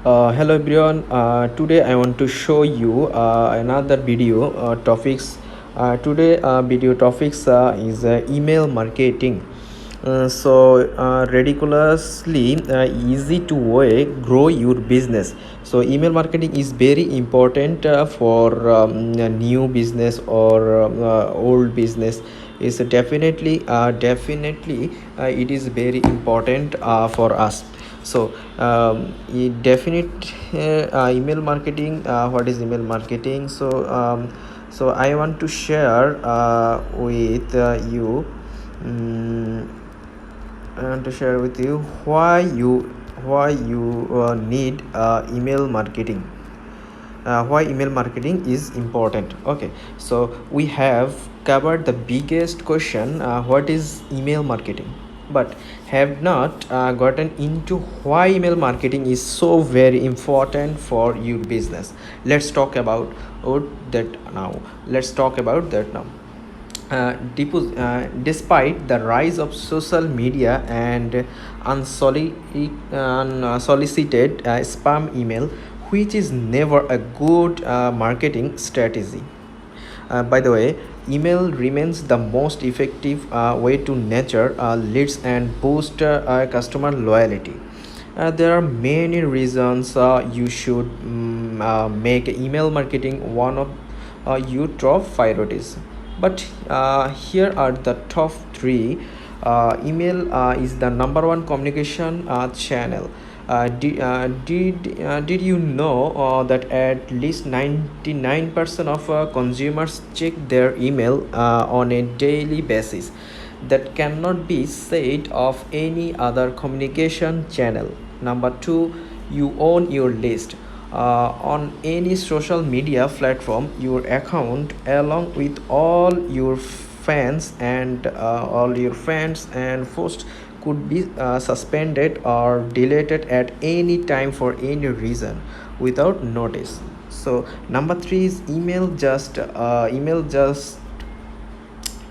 Hello everyone. Today I want to show you another video topics. Today video topics is email marketing. Ridiculously easy to way grow your business. So email marketing is very important for a new business or old business. Is definitely it is very important for us. So definite email marketing. What is email marketing? So I want to share with you. um, I want to share with you why you need email marketing. Why email marketing is important. Okay, so we have covered the biggest question, what is email marketing, but have not gotten into why email marketing is so very important for your business. Let's talk about that now. Let's talk about that now. Despite the rise of social media and unsolicited spam email, which is never a good marketing strategy. By the way, email remains the most effective way to nurture leads and boost customer loyalty. There are many reasons you should make email marketing one of your top priorities. But here are the top three. Email is the number one communication channel. Did you know that at least 99% of consumers check their email on a daily basis? That cannot be said of any other communication channel. Number two, you own your list. On any social media platform, your account along with all your fans and posts could be suspended or deleted at any time for any reason without notice. So number three is email just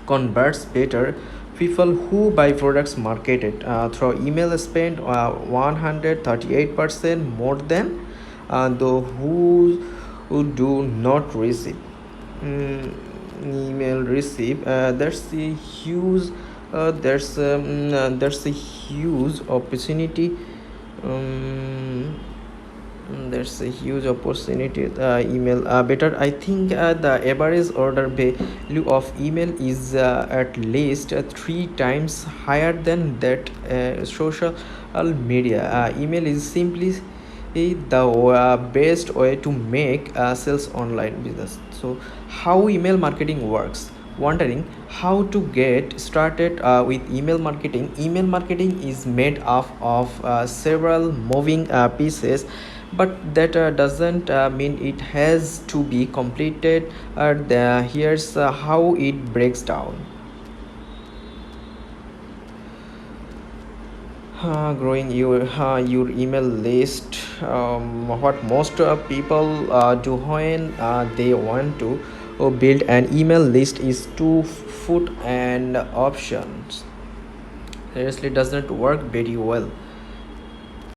converts better. People who buy products marketed through email spend 138% more than those who do not receive. Mm, email receive. There's a huge opportunity. Um, there's a huge opportunity. Email better. I think the average order value of email is at least three times higher than that social media. Email is simply the best way to make sales online business. So how email marketing works? Wondering how to get started with email marketing? Email marketing is made up of several moving pieces, but that doesn't mean it has to be completed. Here's how it breaks down. Growing your email list. What most people do when they want to build an email list is to put an options. Seriously, does not work very well.